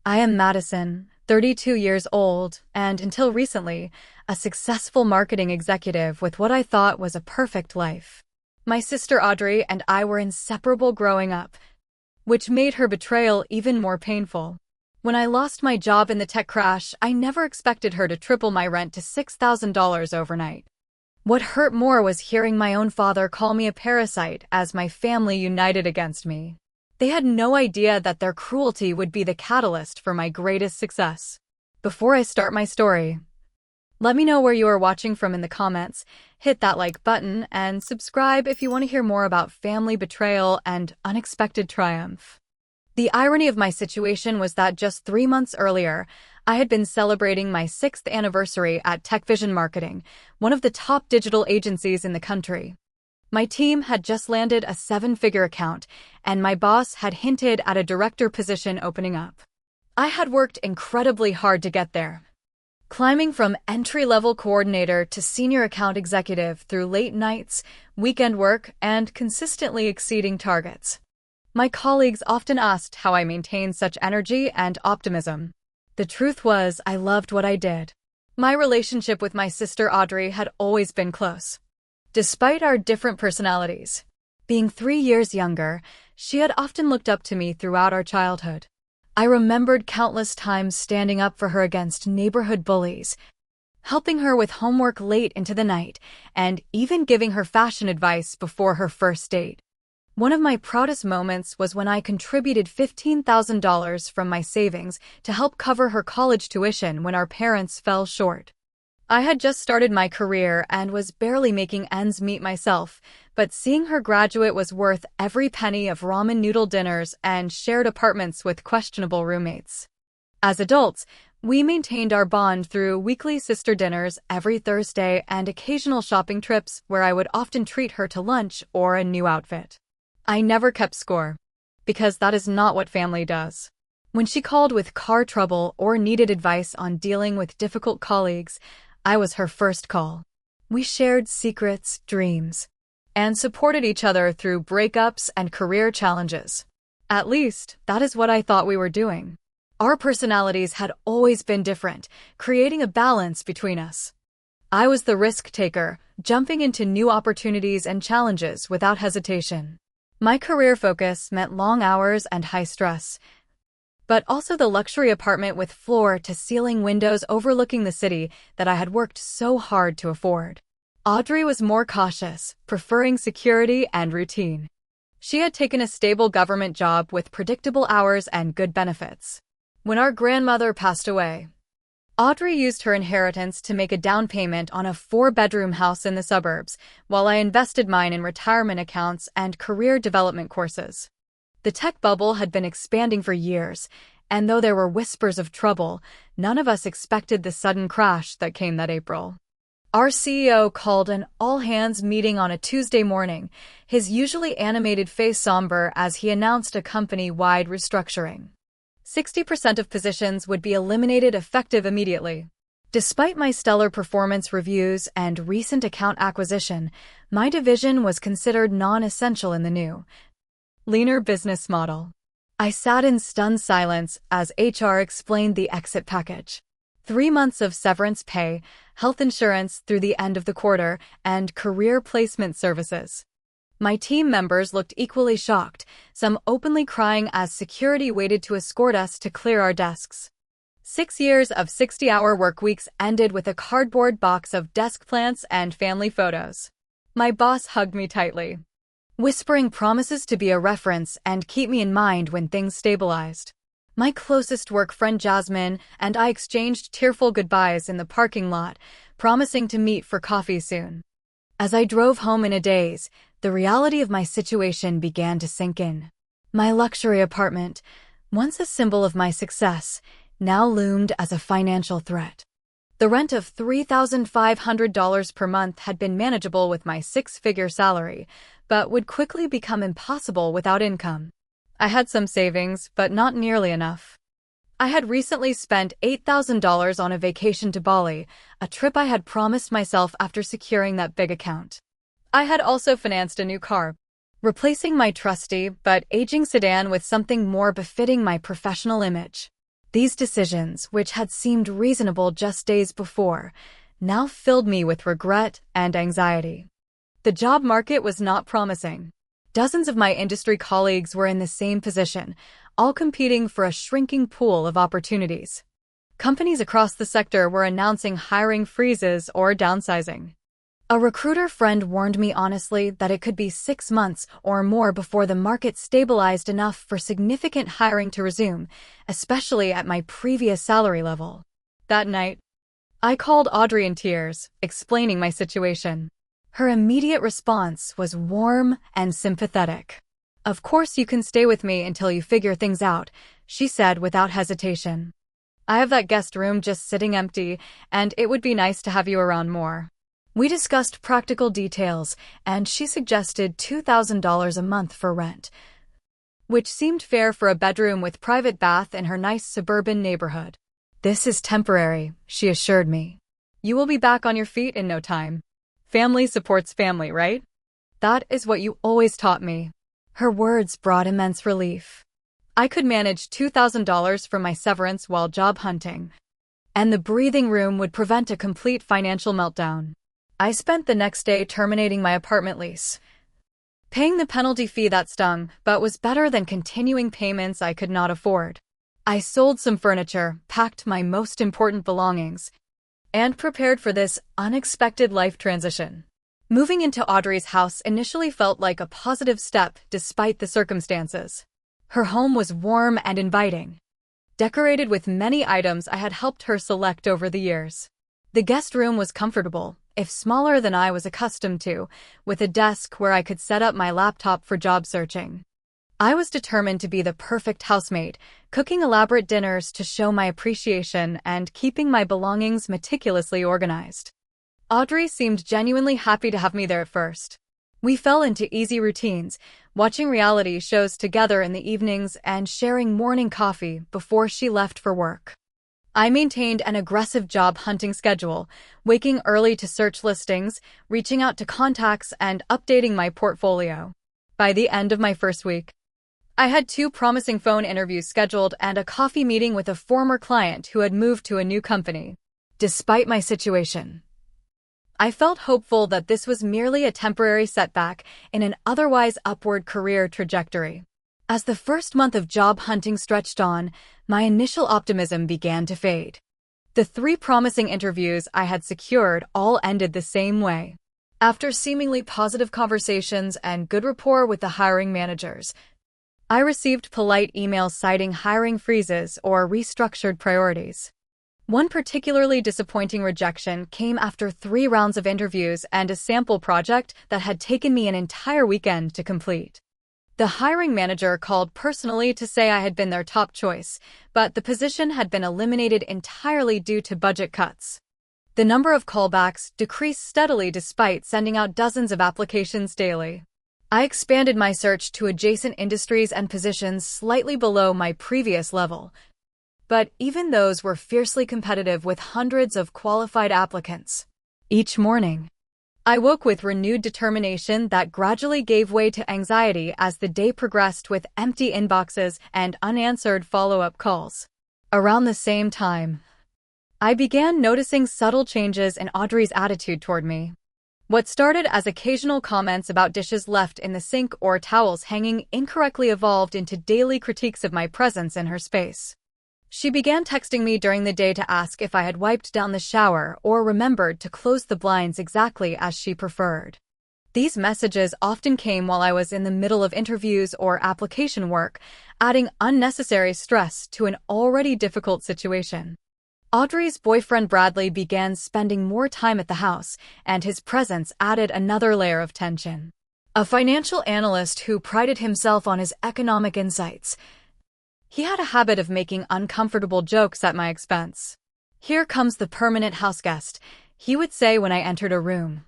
I am Madison, 32 years old, and until recently, a successful marketing executive with what I thought was a perfect life. My sister Audrey and I were inseparable growing up, which made her betrayal even more painful. When I lost my job in the tech crash, I never expected her to triple my rent to $6,000 overnight. What hurt more was hearing my own father call me a parasite as my family united against me. They had no idea that their cruelty would be the catalyst for my greatest success. Before I start my story, let me know where you are watching from in the comments, hit that like button, and subscribe if you want to hear more about family betrayal and unexpected triumph. The irony of my situation was that just 3 months earlier, I had been celebrating my 6th anniversary at TechVision Marketing, one of the top digital agencies in the country. My team had just landed a 7-figure account, and my boss had hinted at a director position opening up. I had worked incredibly hard to get there, climbing from entry-level coordinator to senior account executive through late nights, weekend work, and consistently exceeding targets. My colleagues often asked how I maintained such energy and optimism. The truth was, I loved what I did. My relationship with my sister Audrey had always been close. Despite our different personalities, being 3 years younger, she had often looked up to me throughout our childhood. I remembered countless times standing up for her against neighborhood bullies, helping her with homework late into the night, and even giving her fashion advice before her first date. One of my proudest moments was when I contributed $15,000 from my savings to help cover her college tuition when our parents fell short. I had just started my career and was barely making ends meet myself, but seeing her graduate was worth every penny of ramen noodle dinners and shared apartments with questionable roommates. As adults, we maintained our bond through weekly sister dinners every Thursday and occasional shopping trips where I would often treat her to lunch or a new outfit. I never kept score, because that is not what family does. When she called with car trouble or needed advice on dealing with difficult colleagues, I was her first call. We shared secrets, dreams, and supported each other through breakups and career challenges. At least, that is what I thought we were doing. Our personalities had always been different, creating a balance between us. I was the risk taker, jumping into new opportunities and challenges without hesitation. My career focus meant long hours and high stress, but also the luxury apartment with floor-to-ceiling windows overlooking the city that I had worked so hard to afford. Audrey was more cautious, preferring security and routine. She had taken a stable government job with predictable hours and good benefits. When our grandmother passed away, Audrey used her inheritance to make a down payment on a 4-bedroom house in the suburbs, while I invested mine in retirement accounts and career development courses. The tech bubble had been expanding for years, and though there were whispers of trouble, none of us expected the sudden crash that came that April. Our CEO called an all-hands meeting on a Tuesday morning, his usually animated face somber as he announced a company-wide restructuring. 60% of positions would be eliminated effective immediately. Despite my stellar performance reviews and recent account acquisition, my division was considered non-essential in the new, leaner business model. I sat in stunned silence as HR explained the exit package. 3 months of severance pay, health insurance through the end of the quarter, and career placement services. My team members looked equally shocked, some openly crying as security waited to escort us to clear our desks. 6 years of 60-hour work weeks ended with a cardboard box of desk plants and family photos. My boss hugged me tightly, whispering promises to be a reference and keep me in mind when things stabilized. My closest work friend Jasmine and I exchanged tearful goodbyes in the parking lot, promising to meet for coffee soon. As I drove home in a daze, the reality of my situation began to sink in. My luxury apartment, once a symbol of my success, now loomed as a financial threat. The rent of $3,500 per month had been manageable with my 6-figure salary, but would quickly become impossible without income. I had some savings, but not nearly enough. I had recently spent $8,000 on a vacation to Bali, a trip I had promised myself after securing that big account. I had also financed a new car, replacing my trusty but aging sedan with something more befitting my professional image. These decisions, which had seemed reasonable just days before, now filled me with regret and anxiety. The job market was not promising. Dozens of my industry colleagues were in the same position, all competing for a shrinking pool of opportunities. Companies across the sector were announcing hiring freezes or downsizing. A recruiter friend warned me honestly that it could be 6 months or more before the market stabilized enough for significant hiring to resume, especially at my previous salary level. That night, I called Audrey in tears, explaining my situation. Her immediate response was warm and sympathetic. "Of course you can stay with me until you figure things out," she said without hesitation. "I have that guest room just sitting empty, and it would be nice to have you around more." We discussed practical details, and she suggested $2,000 a month for rent, which seemed fair for a bedroom with private bath in her nice suburban neighborhood. "This is temporary," she assured me. "You will be back on your feet in no time. Family supports family, right? That is what you always taught me." Her words brought immense relief. I could manage $2,000 from my severance while job hunting, and the breathing room would prevent a complete financial meltdown. I spent the next day terminating my apartment lease, paying the penalty fee that stung, but was better than continuing payments I could not afford. I sold some furniture, packed my most important belongings, and prepared for this unexpected life transition. Moving into Audrey's house initially felt like a positive step despite the circumstances. Her home was warm and inviting, decorated with many items I had helped her select over the years. The guest room was comfortable, if smaller than I was accustomed to, with a desk where I could set up my laptop for job searching. I was determined to be the perfect housemate, cooking elaborate dinners to show my appreciation and keeping my belongings meticulously organized. Audrey seemed genuinely happy to have me there at first. We fell into easy routines, watching reality shows together in the evenings and sharing morning coffee before she left for work. I maintained an aggressive job hunting schedule, waking early to search listings, reaching out to contacts, and updating my portfolio. By the end of my first week, I had 2 promising phone interviews scheduled and a coffee meeting with a former client who had moved to a new company. Despite my situation, I felt hopeful that this was merely a temporary setback in an otherwise upward career trajectory. As the first month of job hunting stretched on, my initial optimism began to fade. The 3 promising interviews I had secured all ended the same way. After seemingly positive conversations and good rapport with the hiring managers, I received polite emails citing hiring freezes or restructured priorities. One particularly disappointing rejection came after 3 rounds of interviews and a sample project that had taken me an entire weekend to complete. The hiring manager called personally to say I had been their top choice, but the position had been eliminated entirely due to budget cuts. The number of callbacks decreased steadily despite sending out dozens of applications daily. I expanded my search to adjacent industries and positions slightly below my previous level, but even those were fiercely competitive with hundreds of qualified applicants. Each morning, I woke with renewed determination that gradually gave way to anxiety as the day progressed with empty inboxes and unanswered follow-up calls. Around the same time, I began noticing subtle changes in Audrey's attitude toward me. What started as occasional comments about dishes left in the sink or towels hanging incorrectly evolved into daily critiques of my presence in her space. She began texting me during the day to ask if I had wiped down the shower or remembered to close the blinds exactly as she preferred. These messages often came while I was in the middle of interviews or application work, adding unnecessary stress to an already difficult situation. Audrey's boyfriend Bradley began spending more time at the house, and his presence added another layer of tension. A financial analyst who prided himself on his economic insights, he had a habit of making uncomfortable jokes at my expense. "Here comes the permanent houseguest," he would say when I entered a room.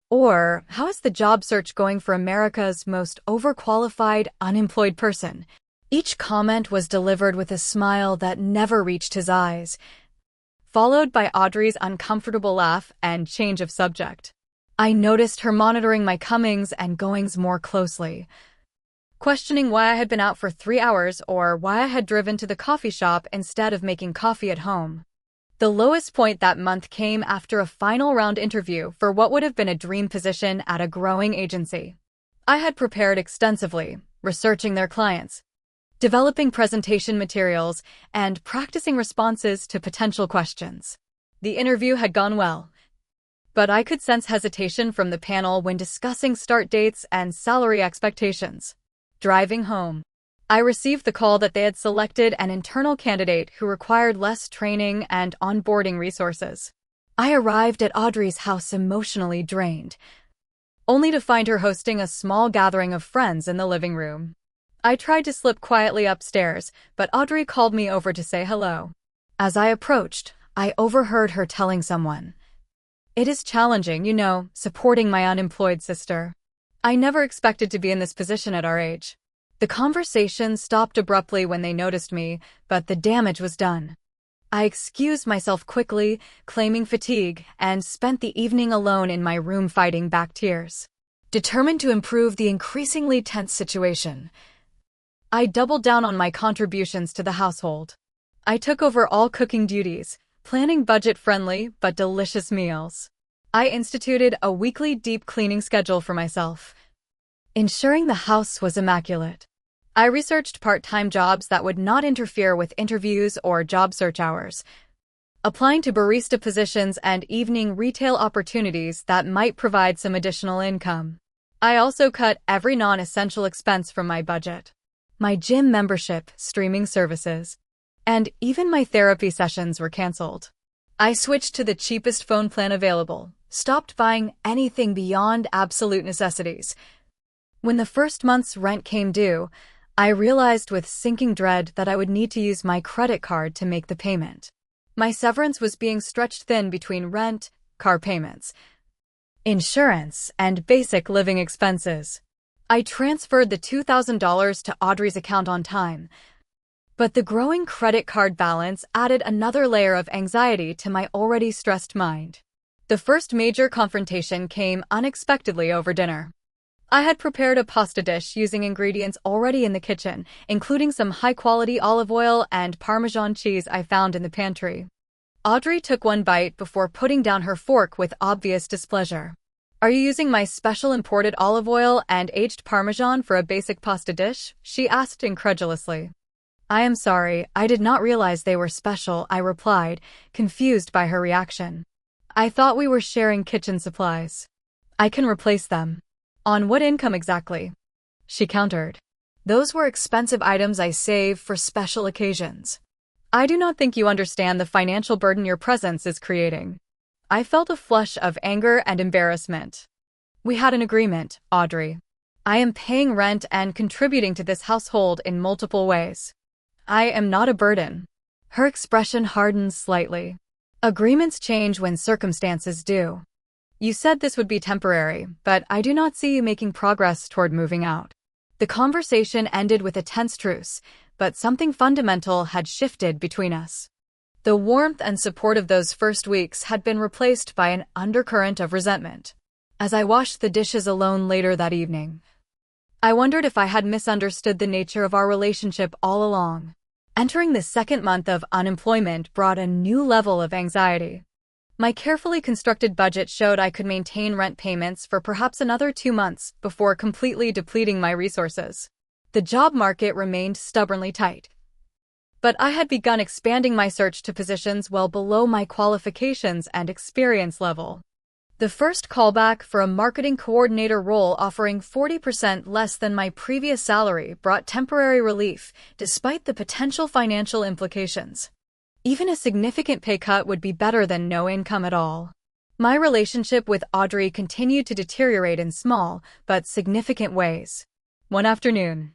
Or, "How is the job search going for America's most overqualified, unemployed person?" Each comment was delivered with a smile that never reached his eyes, followed by Audrey's uncomfortable laugh and change of subject. I noticed her monitoring my comings and goings more closely, questioning why I had been out for 3 hours or why I had driven to the coffee shop instead of making coffee at home. The lowest point that month came after a final round interview for what would have been a dream position at a growing agency. I had prepared extensively, researching their clients, developing presentation materials, and practicing responses to potential questions. The interview had gone well, but I could sense hesitation from the panel when discussing start dates and salary expectations. Driving home, I received the call that they had selected an internal candidate who required less training and onboarding resources. I arrived at Audrey's house emotionally drained, only to find her hosting a small gathering of friends in the living room. I tried to slip quietly upstairs, but Audrey called me over to say hello. As I approached, I overheard her telling someone, "It is challenging, supporting my unemployed sister. I never expected to be in this position at our age." The conversation stopped abruptly when they noticed me, but the damage was done. I excused myself quickly, claiming fatigue, and spent the evening alone in my room fighting back tears. Determined to improve the increasingly tense situation, I doubled down on my contributions to the household. I took over all cooking duties, planning budget-friendly but delicious meals. I instituted a weekly deep cleaning schedule for myself, ensuring the house was immaculate. I researched part-time jobs that would not interfere with interviews or job search hours, applying to barista positions and evening retail opportunities that might provide some additional income. I also cut every non-essential expense from my budget. My gym membership, streaming services, and even my therapy sessions were canceled. I switched to the cheapest phone plan available, stopped buying anything beyond absolute necessities. When the first month's rent came due, I realized with sinking dread that I would need to use my credit card to make the payment. My severance was being stretched thin between rent, car payments, insurance, and basic living expenses. I transferred the $2,000 to Audrey's account on time, but the growing credit card balance added another layer of anxiety to my already stressed mind. The first major confrontation came unexpectedly over dinner. I had prepared a pasta dish using ingredients already in the kitchen, including some high-quality olive oil and Parmesan cheese I found in the pantry. Audrey took one bite before putting down her fork with obvious displeasure. "Are you using my special imported olive oil and aged Parmesan for a basic pasta dish?" she asked incredulously. "I am sorry, I did not realize they were special," I replied, confused by her reaction. "I thought we were sharing kitchen supplies. I can replace them." "On what income exactly?" she countered. "Those were expensive items I save for special occasions." "I do not think you understand the financial burden your presence is creating." I felt a flush of anger and embarrassment. "We had an agreement, Audrey. I am paying rent and contributing to this household in multiple ways. I am not a burden." Her expression hardened slightly. "Agreements change when circumstances do. You said this would be temporary, but I do not see you making progress toward moving out." The conversation ended with a tense truce, but something fundamental had shifted between us. The warmth and support of those first weeks had been replaced by an undercurrent of resentment. As I washed the dishes alone later that evening, I wondered if I had misunderstood the nature of our relationship all along. Entering the second month of unemployment brought a new level of anxiety. My carefully constructed budget showed I could maintain rent payments for perhaps another 2 months before completely depleting my resources. The job market remained stubbornly tight, but I had begun expanding my search to positions well below my qualifications and experience level. The first callback for a marketing coordinator role offering 40% less than my previous salary brought temporary relief, despite the potential financial implications. Even a significant pay cut would be better than no income at all. My relationship with Audrey continued to deteriorate in small but significant ways. One afternoon,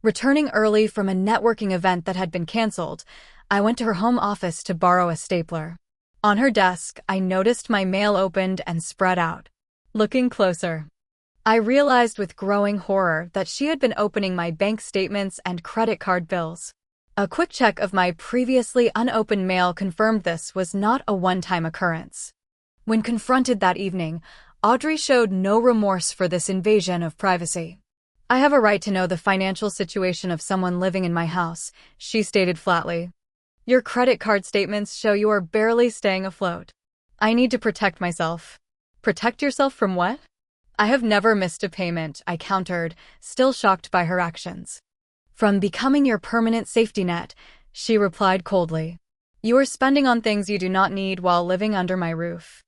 returning early from a networking event that had been canceled, I went to her home office to borrow a stapler. On her desk, I noticed my mail opened and spread out. Looking closer, I realized with growing horror that she had been opening my bank statements and credit card bills. A quick check of my previously unopened mail confirmed this was not a one-time occurrence. When confronted that evening, Audrey showed no remorse for this invasion of privacy. I have a right to know the financial situation of someone living in my house, she stated flatly. Your credit card statements show you are barely staying afloat. I need to protect myself. Protect yourself from what? I have never missed a payment, I countered, still shocked by her actions. From becoming your permanent safety net, she replied coldly. You are spending on things you do not need while living under my roof.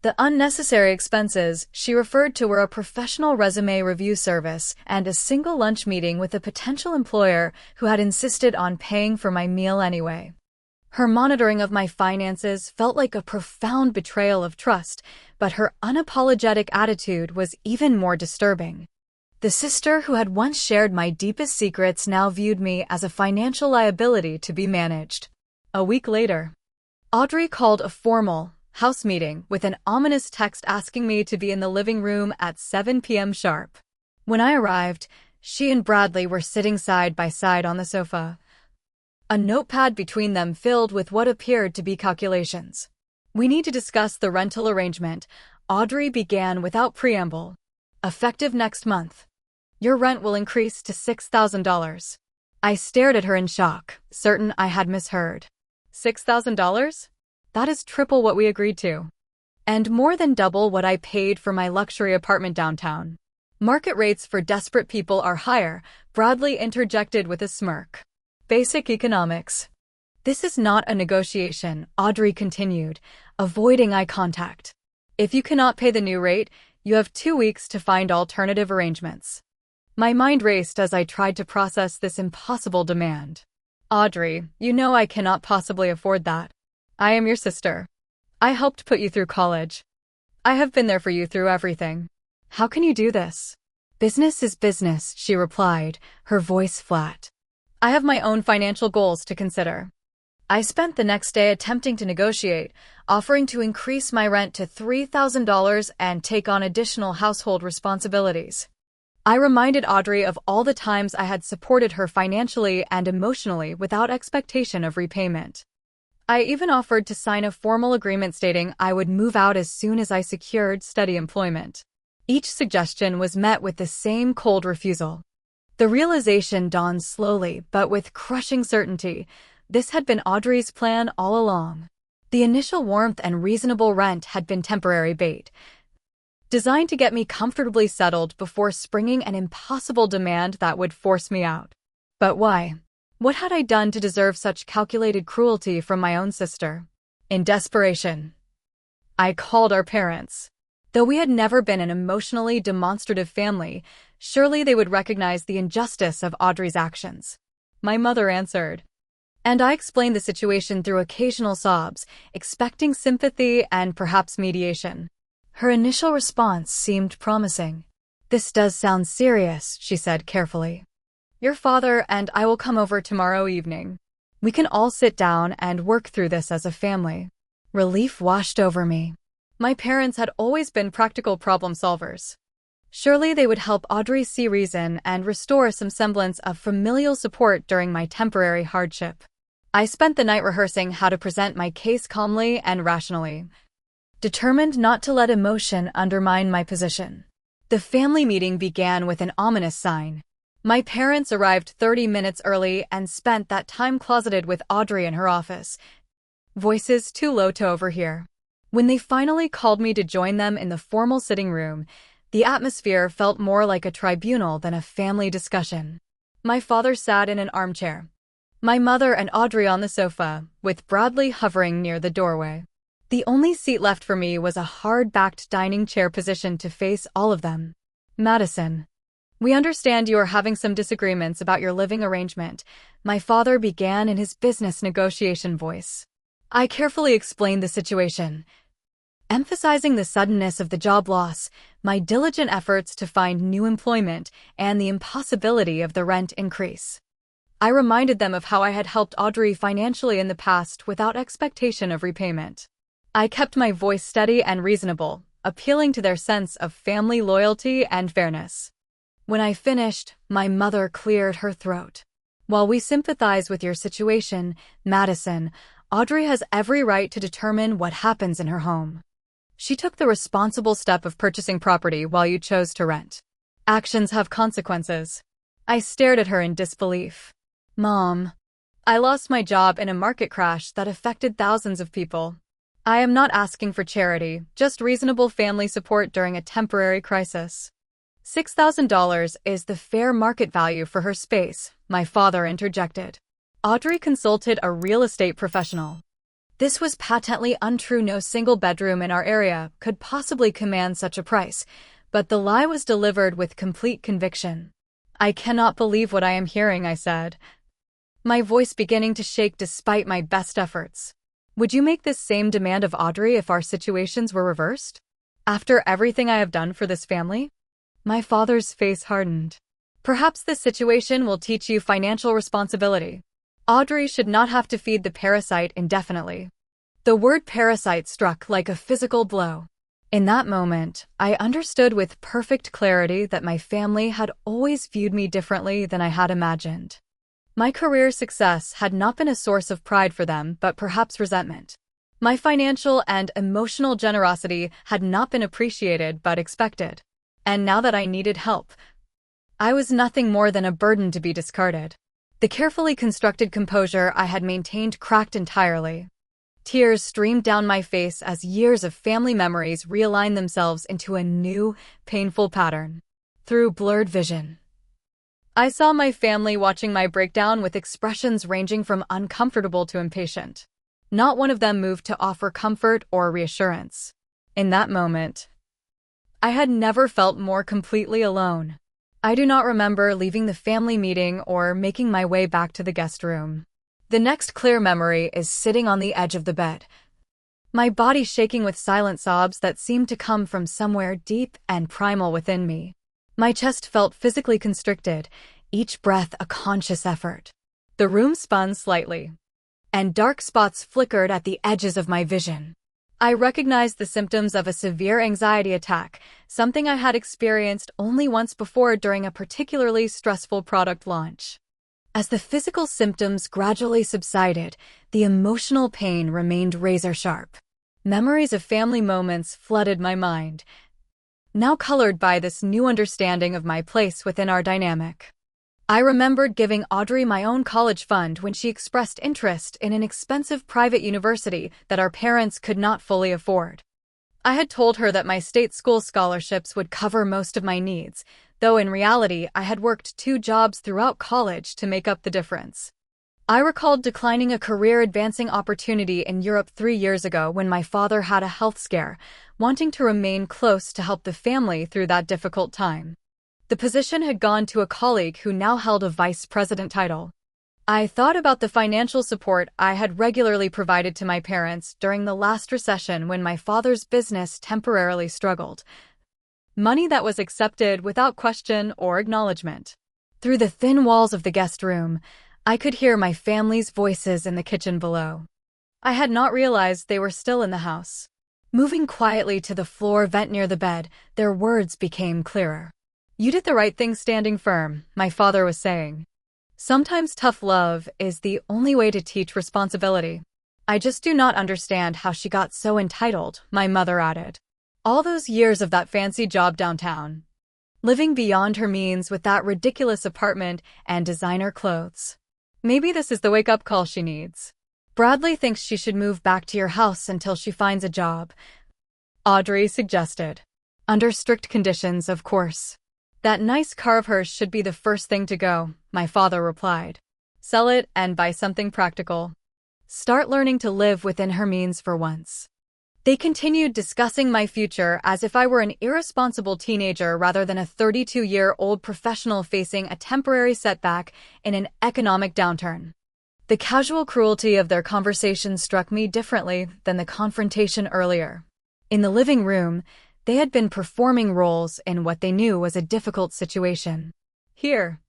The unnecessary expenses she referred to were a professional resume review service and a single lunch meeting with a potential employer who had insisted on paying for my meal anyway. Her monitoring of my finances felt like a profound betrayal of trust, but her unapologetic attitude was even more disturbing. The sister who had once shared my deepest secrets now viewed me as a financial liability to be managed. A week later, Audrey called a formal house meeting with an ominous text asking me to be in the living room at 7 p.m. sharp. When I arrived, she and Bradley were sitting side by side on the sofa, a notepad between them filled with what appeared to be calculations. We need to discuss the rental arrangement, Audrey began without preamble. Effective next month. Your rent will increase to $6,000. I stared at her in shock, certain I had misheard. $6,000? That is triple what we agreed to. And more than double what I paid for my luxury apartment downtown. Market rates for desperate people are higher, Bradley interjected with a smirk. Basic economics. This is not a negotiation, Audrey continued, avoiding eye contact. If you cannot pay the new rate, you have 2 weeks to find alternative arrangements. My mind raced as I tried to process this impossible demand. Audrey, you know I cannot possibly afford that. I am your sister. I helped put you through college. I have been there for you through everything. How can you do this? Business is business, she replied, her voice flat. I have my own financial goals to consider. I spent the next day attempting to negotiate, offering to increase my rent to $3,000 and take on additional household responsibilities. I reminded Audrey of all the times I had supported her financially and emotionally without expectation of repayment. I even offered to sign a formal agreement stating I would move out as soon as I secured steady employment. Each suggestion was met with the same cold refusal. The realization dawned slowly, but with crushing certainty. This had been Audrey's plan all along. The initial warmth and reasonable rent had been temporary bait, designed to get me comfortably settled before springing an impossible demand that would force me out. But why? What had I done to deserve such calculated cruelty from my own sister? In desperation, I called our parents. Though we had never been an emotionally demonstrative family, surely they would recognize the injustice of Audrey's actions. My mother answered, and I explained the situation through occasional sobs, expecting sympathy and perhaps mediation. Her initial response seemed promising. This does sound serious, she said carefully. Your father and I will come over tomorrow evening. We can all sit down and work through this as a family. Relief washed over me. My parents had always been practical problem solvers. Surely they would help Audrey see reason and restore some semblance of familial support during my temporary hardship. I spent the night rehearsing how to present my case calmly and rationally, determined not to let emotion undermine my position. The family meeting began with an ominous sign. My parents arrived 30 minutes early and spent that time closeted with Audrey in her office, voices too low to overhear. When they finally called me to join them in the formal sitting room, the atmosphere felt more like a tribunal than a family discussion. My father sat in an armchair, my mother and Audrey on the sofa, with Bradley hovering near the doorway. The only seat left for me was a hard-backed dining chair positioned to face all of them. Madison, we understand you are having some disagreements about your living arrangement, my father began in his business negotiation voice. I carefully explained the situation, emphasizing the suddenness of the job loss, my diligent efforts to find new employment, and the impossibility of the rent increase. I reminded them of how I had helped Audrey financially in the past without expectation of repayment. I kept my voice steady and reasonable, appealing to their sense of family loyalty and fairness. When I finished, my mother cleared her throat. While we sympathize with your situation, Madison, Audrey has every right to determine what happens in her home. She took the responsible step of purchasing property while you chose to rent. Actions have consequences. I stared at her in disbelief. Mom, I lost my job in a market crash that affected thousands of people. I am not asking for charity, just reasonable family support during a temporary crisis. $6,000 is the fair market value for her space, my father interjected. Audrey consulted a real estate professional. This was patently untrue. No single bedroom in our area could possibly command such a price, but the lie was delivered with complete conviction. I cannot believe what I am hearing, I said, my voice beginning to shake despite my best efforts. Would you make this same demand of Audrey if our situations were reversed? After everything I have done for this family? My father's face hardened. Perhaps this situation will teach you financial responsibility. Audrey should not have to feed the parasite indefinitely. The word parasite struck like a physical blow. In that moment, I understood with perfect clarity that my family had always viewed me differently than I had imagined. My career success had not been a source of pride for them, but perhaps resentment. My financial and emotional generosity had not been appreciated but expected. And now that I needed help, I was nothing more than a burden to be discarded. The carefully constructed composure I had maintained cracked entirely. Tears streamed down my face as years of family memories realigned themselves into a new, painful pattern. Through blurred vision, I saw my family watching my breakdown with expressions ranging from uncomfortable to impatient. Not one of them moved to offer comfort or reassurance. In that moment, I had never felt more completely alone. I do not remember leaving the family meeting or making my way back to the guest room. The next clear memory is sitting on the edge of the bed, my body shaking with silent sobs that seemed to come from somewhere deep and primal within me. My chest felt physically constricted, each breath a conscious effort. The room spun slightly, and dark spots flickered at the edges of my vision. I recognized the symptoms of a severe anxiety attack, something I had experienced only once before during a particularly stressful product launch. As the physical symptoms gradually subsided, the emotional pain remained razor-sharp. Memories of family moments flooded my mind, now colored by this new understanding of my place within our dynamic. I remembered giving Audrey my own college fund when she expressed interest in an expensive private university that our parents could not fully afford. I had told her that my state school scholarships would cover most of my needs, though in reality I had worked 2 jobs throughout college to make up the difference. I recalled declining a career-advancing opportunity in Europe 3 years ago when my father had a health scare, wanting to remain close to help the family through that difficult time. The position had gone to a colleague who now held a vice president title. I thought about the financial support I had regularly provided to my parents during the last recession when my father's business temporarily struggled. Money that was accepted without question or acknowledgement. Through the thin walls of the guest room, I could hear my family's voices in the kitchen below. I had not realized they were still in the house. Moving quietly to the floor vent near the bed, their words became clearer. You did the right thing standing firm, my father was saying. Sometimes tough love is the only way to teach responsibility. I just do not understand how she got so entitled, my mother added. All those years of that fancy job downtown. Living beyond her means with that ridiculous apartment and designer clothes. Maybe this is the wake-up call she needs. Bradley thinks she should move back to your house until she finds a job, Audrey suggested. Under strict conditions, of course. That nice car of hers should be the first thing to go, my father replied. Sell it and buy something practical. Start learning to live within her means for once. They continued discussing my future as if I were an irresponsible teenager rather than a 32-year-old professional facing a temporary setback in an economic downturn. The casual cruelty of their conversation struck me differently than the confrontation earlier. In the living room, they had been performing roles in what they knew was a difficult situation. Here,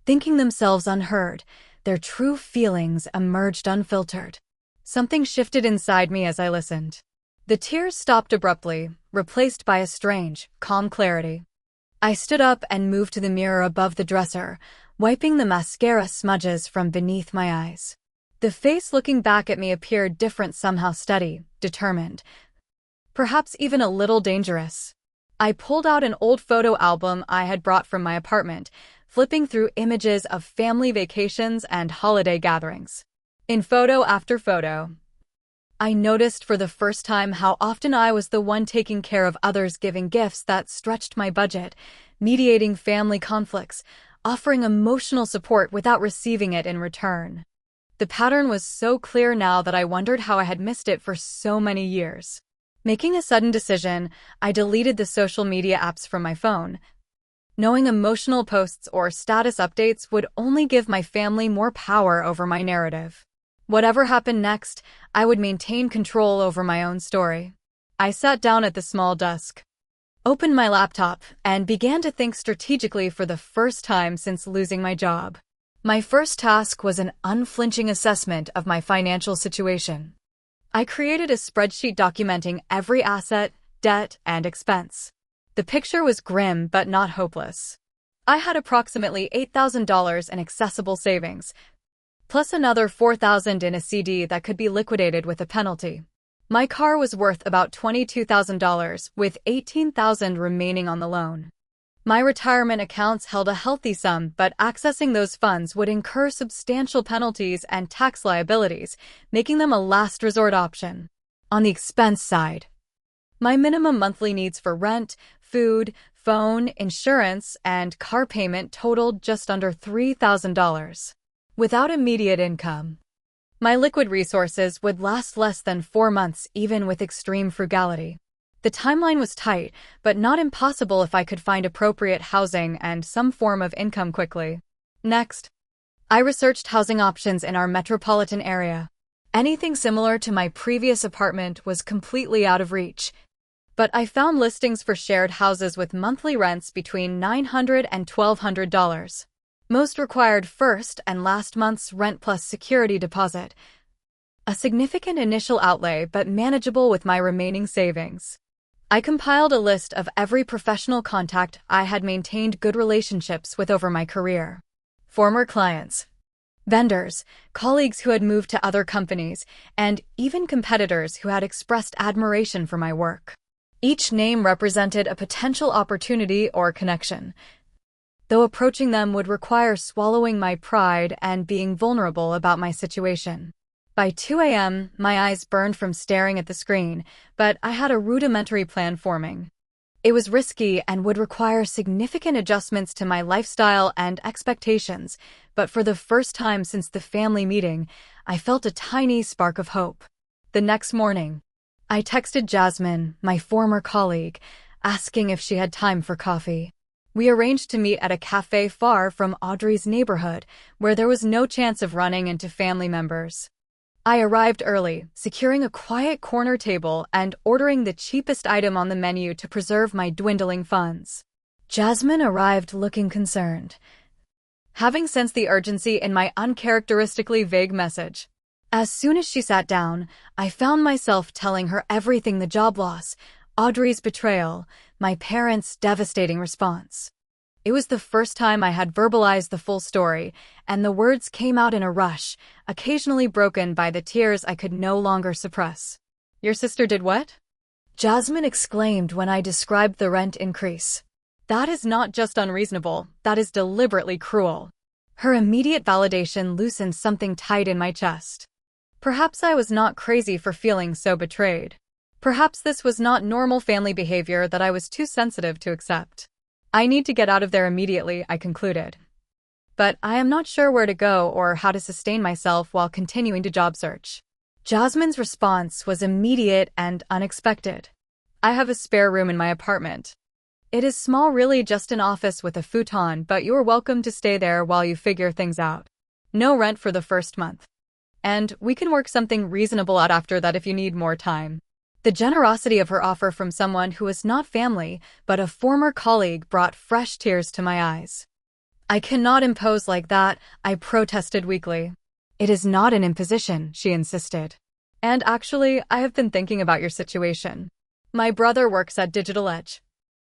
thinking themselves unheard, their true feelings emerged unfiltered. Something shifted inside me as I listened. The tears stopped abruptly, replaced by a strange, calm clarity. I stood up and moved to the mirror above the dresser, wiping the mascara smudges from beneath my eyes. The face looking back at me appeared different, somehow steady, determined. Perhaps even a little dangerous. I pulled out an old photo album I had brought from my apartment, flipping through images of family vacations and holiday gatherings. In photo after photo, I noticed for the first time how often I was the one taking care of others, giving gifts that stretched my budget, mediating family conflicts, offering emotional support without receiving it in return. The pattern was so clear now that I wondered how I had missed it for so many years. Making a sudden decision, I deleted the social media apps from my phone, knowing emotional posts or status updates would only give my family more power over my narrative. Whatever happened next, I would maintain control over my own story. I sat down at the small desk, opened my laptop, and began to think strategically for the first time since losing my job. My first task was an unflinching assessment of my financial situation. I created a spreadsheet documenting every asset, debt, and expense. The picture was grim but not hopeless. I had approximately $8,000 in accessible savings, plus another $4,000 in a CD that could be liquidated with a penalty. My car was worth about $22,000, with $18,000 remaining on the loan. My retirement accounts held a healthy sum, but accessing those funds would incur substantial penalties and tax liabilities, making them a last resort option. On the expense side, my minimum monthly needs for rent, food, phone, insurance, and car payment totaled just under $3,000. Without immediate income, my liquid resources would last less than 4 months even with extreme frugality. The timeline was tight, but not impossible if I could find appropriate housing and some form of income quickly. Next, I researched housing options in our metropolitan area. Anything similar to my previous apartment was completely out of reach, but I found listings for shared houses with monthly rents between $900 and $1,200. Most required first and last month's rent plus security deposit. A significant initial outlay, but manageable with my remaining savings. I compiled a list of every professional contact I had maintained good relationships with over my career. Former clients, vendors, colleagues who had moved to other companies, and even competitors who had expressed admiration for my work. Each name represented a potential opportunity or connection, though approaching them would require swallowing my pride and being vulnerable about my situation. By 2 a.m., my eyes burned from staring at the screen, but I had a rudimentary plan forming. It was risky and would require significant adjustments to my lifestyle and expectations, but for the first time since the family meeting, I felt a tiny spark of hope. The next morning, I texted Jasmine, my former colleague, asking if she had time for coffee. We arranged to meet at a cafe far from Audrey's neighborhood, where there was no chance of running into family members. I arrived early, securing a quiet corner table and ordering the cheapest item on the menu to preserve my dwindling funds. Jasmine arrived looking concerned, having sensed the urgency in my uncharacteristically vague message. As soon as she sat down, I found myself telling her everything: the job loss, Audrey's betrayal, my parents' devastating response. It was the first time I had verbalized the full story, and the words came out in a rush, occasionally broken by the tears I could no longer suppress. "Your sister did what?" Jasmine exclaimed when I described the rent increase. "That is not just unreasonable, that is deliberately cruel." Her immediate validation loosened something tight in my chest. Perhaps I was not crazy for feeling so betrayed. Perhaps this was not normal family behavior that I was too sensitive to accept. I need to get out of there immediately, I concluded. But I am not sure where to go or how to sustain myself while continuing to job search. Jasmine's response was immediate and unexpected. "I have a spare room in my apartment. It is small, really just an office with a futon, but you're welcome to stay there while you figure things out. No rent for the first month. And we can work something reasonable out after that if you need more time." The generosity of her offer from someone who was not family, but a former colleague, brought fresh tears to my eyes. "I cannot impose like that," I protested weakly. "It is not an imposition," she insisted. "And actually, I have been thinking about your situation. My brother works at Digital Edge,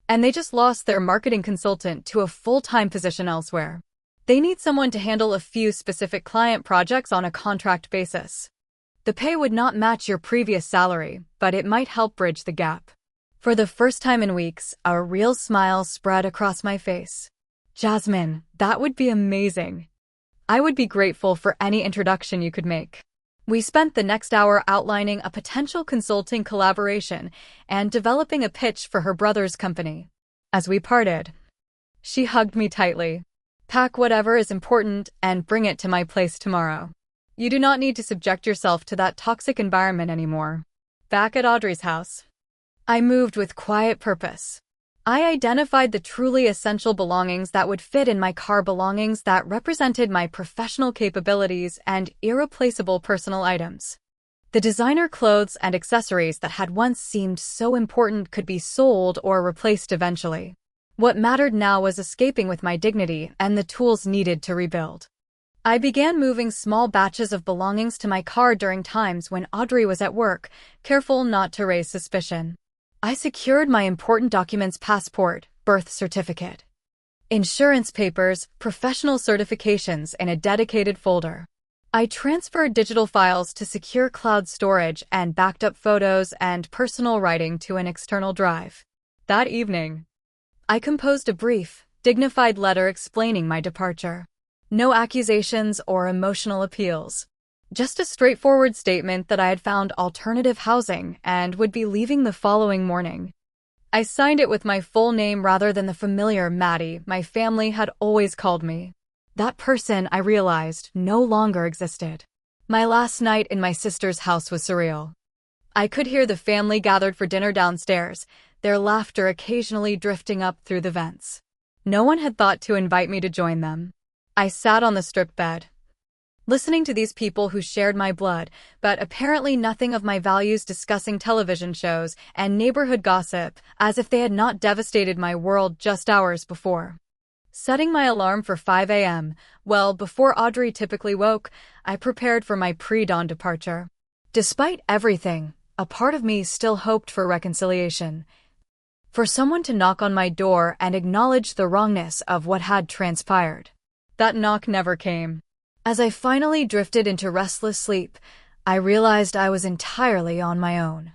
and they just lost their marketing consultant to a full-time position elsewhere. They need someone to handle a few specific client projects on a contract basis. The pay would not match your previous salary, but it might help bridge the gap. For the first time in weeks, a real smile spread across my face. Jasmine, that would be amazing. I would be grateful for any introduction you could make. We spent the next hour outlining a potential consulting collaboration and developing a pitch for her brother's company. As we parted, she hugged me tightly. Pack whatever is important and bring it to my place tomorrow. You do not need to subject yourself to that toxic environment anymore. Back at Audrey's house, I moved with quiet purpose. I identified the truly essential belongings that would fit in my car, belongings that represented my professional capabilities and irreplaceable personal items. The designer clothes and accessories that had once seemed so important could be sold or replaced eventually. What mattered now was escaping with my dignity and the tools needed to rebuild. I began moving small batches of belongings to my car during times when Audrey was at work, careful not to raise suspicion. I secured my important documents: passport, birth certificate, insurance papers, professional certifications in a dedicated folder. I transferred digital files to secure cloud storage and backed up photos and personal writing to an external drive. That evening, I composed a brief, dignified letter explaining my departure. No accusations or emotional appeals. Just a straightforward statement that I had found alternative housing and would be leaving the following morning. I signed it with my full name rather than the familiar Maddie my family had always called me. That person, I realized, no longer existed. My last night in my sister's house was surreal. I could hear the family gathered for dinner downstairs, their laughter occasionally drifting up through the vents. No one had thought to invite me to join them. I sat on the stripped bed, listening to these people who shared my blood, but apparently nothing of my values, discussing television shows and neighborhood gossip as if they had not devastated my world just hours before. Setting my alarm for 5 a.m., well before Audrey typically woke, I prepared for my pre-dawn departure. Despite everything, a part of me still hoped for reconciliation. For someone to knock on my door and acknowledge the wrongness of what had transpired. That knock never came. As I finally drifted into restless sleep, I realized I was entirely on my own.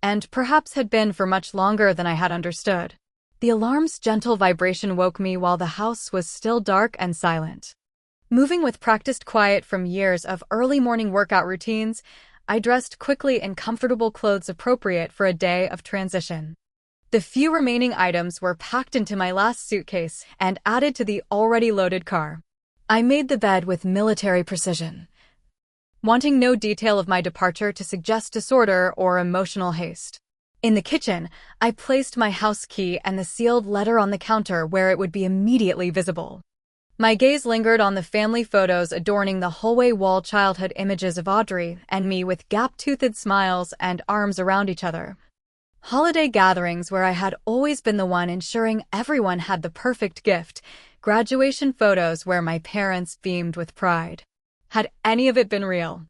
And perhaps had been for much longer than I had understood. The alarm's gentle vibration woke me while the house was still dark and silent. Moving with practiced quiet from years of early morning workout routines, I dressed quickly in comfortable clothes appropriate for a day of transition. The few remaining items were packed into my last suitcase and added to the already loaded car. I made the bed with military precision, wanting no detail of my departure to suggest disorder or emotional haste. In the kitchen, I placed my house key and the sealed letter on the counter where it would be immediately visible. My gaze lingered on the family photos adorning the hallway wall, childhood images of Audrey and me with gap-toothed smiles and arms around each other. Holiday gatherings where I had always been the one ensuring everyone had the perfect gift. Graduation photos where my parents beamed with pride. Had any of it been real?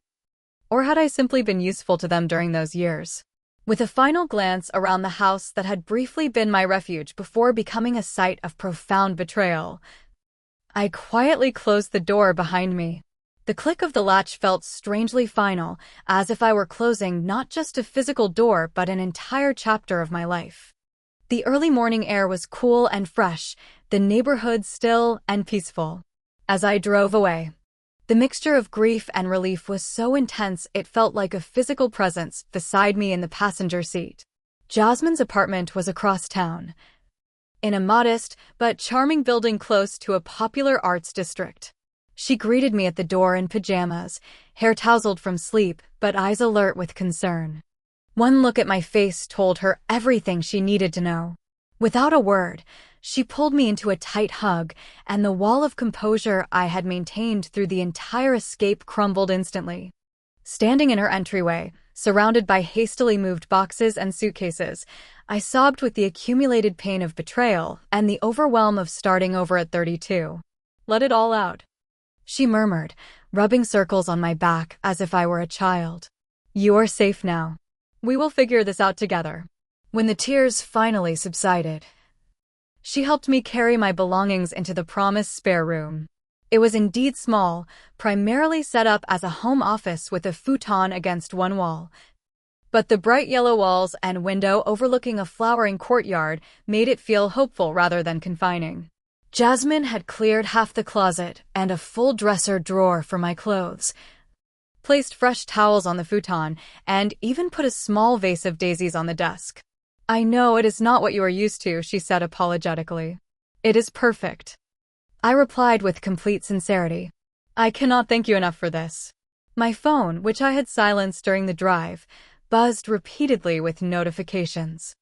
Or had I simply been useful to them during those years? With a final glance around the house that had briefly been my refuge before becoming a site of profound betrayal, I quietly closed the door behind me. The click of the latch felt strangely final, as if I were closing not just a physical door but an entire chapter of my life. The early morning air was cool and fresh, the neighborhood still and peaceful. As I drove away, the mixture of grief and relief was so intense it felt like a physical presence beside me in the passenger seat. Jasmine's apartment was across town, in a modest but charming building close to a popular arts district. She greeted me at the door in pajamas, hair tousled from sleep, but eyes alert with concern. One look at my face told her everything she needed to know. Without a word, she pulled me into a tight hug, and the wall of composure I had maintained through the entire escape crumbled instantly. Standing in her entryway, surrounded by hastily moved boxes and suitcases, I sobbed with the accumulated pain of betrayal and the overwhelm of starting over at 32. Let it all out, she murmured, rubbing circles on my back as if I were a child. You're safe now. We will figure this out together. When the tears finally subsided, she helped me carry my belongings into the promised spare room. It was indeed small, primarily set up as a home office with a futon against one wall. But the bright yellow walls and window overlooking a flowering courtyard made it feel hopeful rather than confining. Jasmine had cleared half the closet and a full dresser drawer for my clothes, placed fresh towels on the futon, and even put a small vase of daisies on the desk. "I know it is not what you are used to," she said apologetically. "It is perfect." I replied with complete sincerity. "I cannot thank you enough for this." My phone, which I had silenced during the drive, buzzed repeatedly with notifications.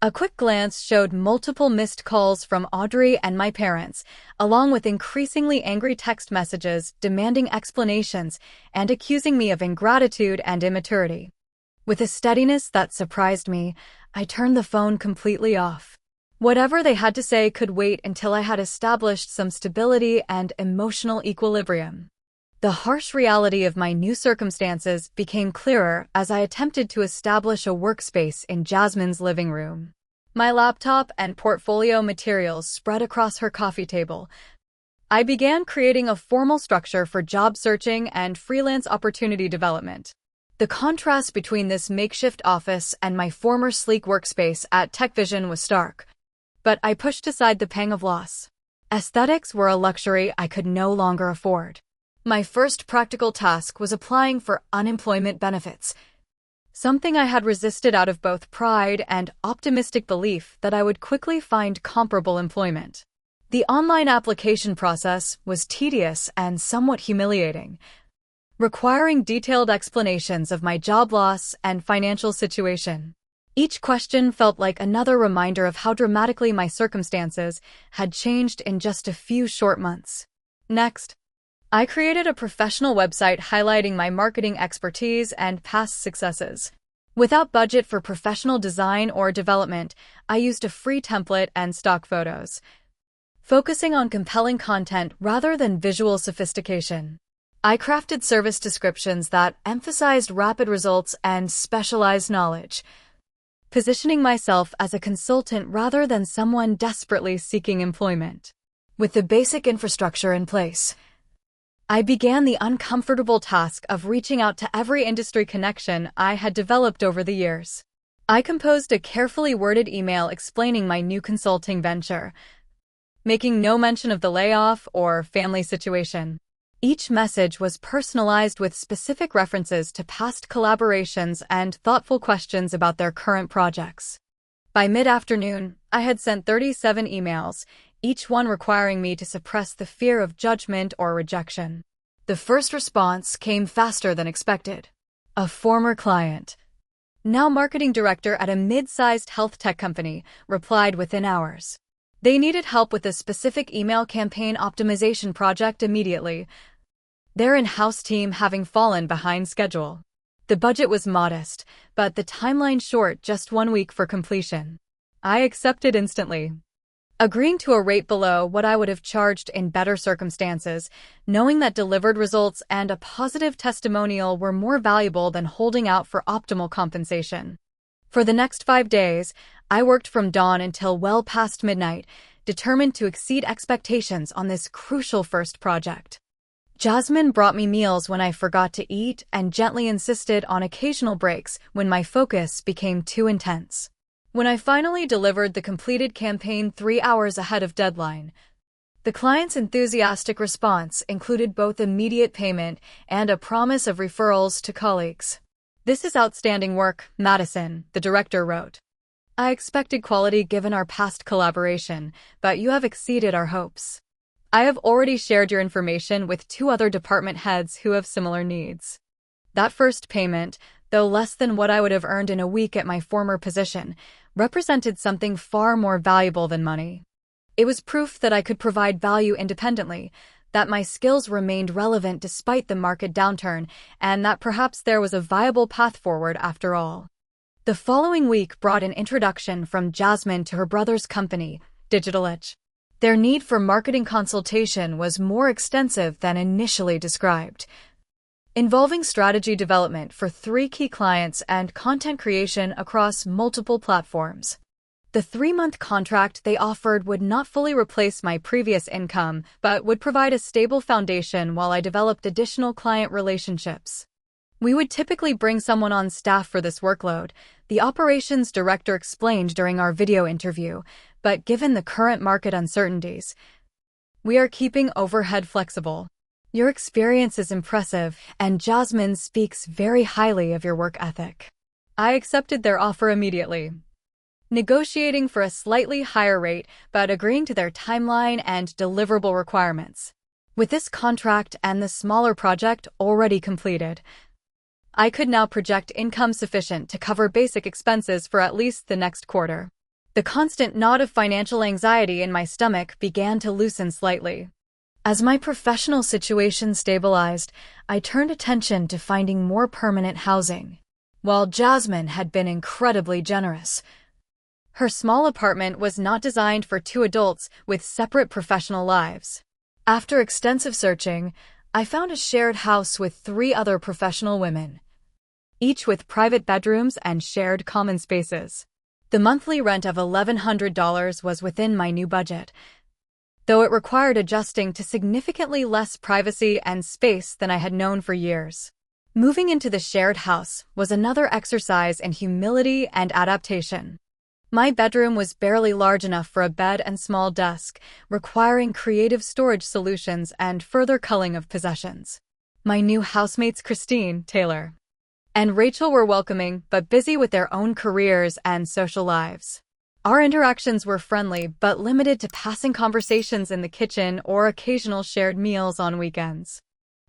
A quick glance showed multiple missed calls from Audrey and my parents, along with increasingly angry text messages demanding explanations and accusing me of ingratitude and immaturity. With a steadiness that surprised me, I turned the phone completely off. Whatever they had to say could wait until I had established some stability and emotional equilibrium. The harsh reality of my new circumstances became clearer as I attempted to establish a workspace in Jasmine's living room. My laptop and portfolio materials spread across her coffee table. I began creating a formal structure for job searching and freelance opportunity development. The contrast between this makeshift office and my former sleek workspace at TechVision was stark, but I pushed aside the pang of loss. Aesthetics were a luxury I could no longer afford. My first practical task was applying for unemployment benefits, something I had resisted out of both pride and optimistic belief that I would quickly find comparable employment. The online application process was tedious and somewhat humiliating, requiring detailed explanations of my job loss and financial situation. Each question felt like another reminder of how dramatically my circumstances had changed in just a few short months. Next, I created a professional website highlighting my marketing expertise and past successes. Without budget for professional design or development, I used a free template and stock photos, focusing on compelling content rather than visual sophistication. I crafted service descriptions that emphasized rapid results and specialized knowledge, positioning myself as a consultant rather than someone desperately seeking employment. With the basic infrastructure in place, I began the uncomfortable task of reaching out to every industry connection I had developed over the years. I composed a carefully worded email explaining my new consulting venture, making no mention of the layoff or family situation. Each message was personalized with specific references to past collaborations and thoughtful questions about their current projects. By mid-afternoon, I had sent 37 emails, each one requiring me to suppress the fear of judgment or rejection. The first response came faster than expected. A former client, now marketing director at a mid-sized health tech company, replied within hours. They needed help with a specific email campaign optimization project immediately, their in-house team having fallen behind schedule. The budget was modest, but the timeline short, just 1 week for completion. I accepted instantly, agreeing to a rate below what I would have charged in better circumstances, knowing that delivered results and a positive testimonial were more valuable than holding out for optimal compensation. For the next 5 days, I worked from dawn until well past midnight, determined to exceed expectations on this crucial first project. Jasmine brought me meals when I forgot to eat and gently insisted on occasional breaks when my focus became too intense. When I finally delivered the completed campaign 3 hours ahead of deadline, the client's enthusiastic response included both immediate payment and a promise of referrals to colleagues. "This is outstanding work, Madison," the director wrote. "I expected quality given our past collaboration, but you have exceeded our hopes. I have already shared your information with 2 other department heads who have similar needs." That first payment, though less than what I would have earned in a week at my former position, represented something far more valuable than money. It was proof that I could provide value independently, that my skills remained relevant despite the market downturn, and that perhaps there was a viable path forward after all. The following week brought an introduction from Jasmine to her brother's company, Digital Edge. Their need for marketing consultation was more extensive than initially described, involving strategy development for 3 key clients and content creation across multiple platforms. The 3-month contract they offered would not fully replace my previous income, but would provide a stable foundation while I developed additional client relationships. We would typically bring someone on staff for this workload, the operations director explained during our video interview, but given the current market uncertainties, we are keeping overhead flexible. Your experience is impressive, and Jasmine speaks very highly of your work ethic. I accepted their offer immediately, negotiating for a slightly higher rate but agreeing to their timeline and deliverable requirements. With this contract and the smaller project already completed, I could now project income sufficient to cover basic expenses for at least the next quarter. The constant knot of financial anxiety in my stomach began to loosen slightly. As my professional situation stabilized, I turned attention to finding more permanent housing. While Jasmine had been incredibly generous, her small apartment was not designed for two adults with separate professional lives. After extensive searching, I found a shared house with 3 other professional women, each with private bedrooms and shared common spaces. The monthly rent of $1,100 was within my new budget, though it required adjusting to significantly less privacy and space than I had known for years. Moving into the shared house was another exercise in humility and adaptation. My bedroom was barely large enough for a bed and small desk, requiring creative storage solutions and further culling of possessions. My new housemates Christine, Taylor, and Rachel were welcoming but busy with their own careers and social lives. Our interactions were friendly but limited to passing conversations in the kitchen or occasional shared meals on weekends.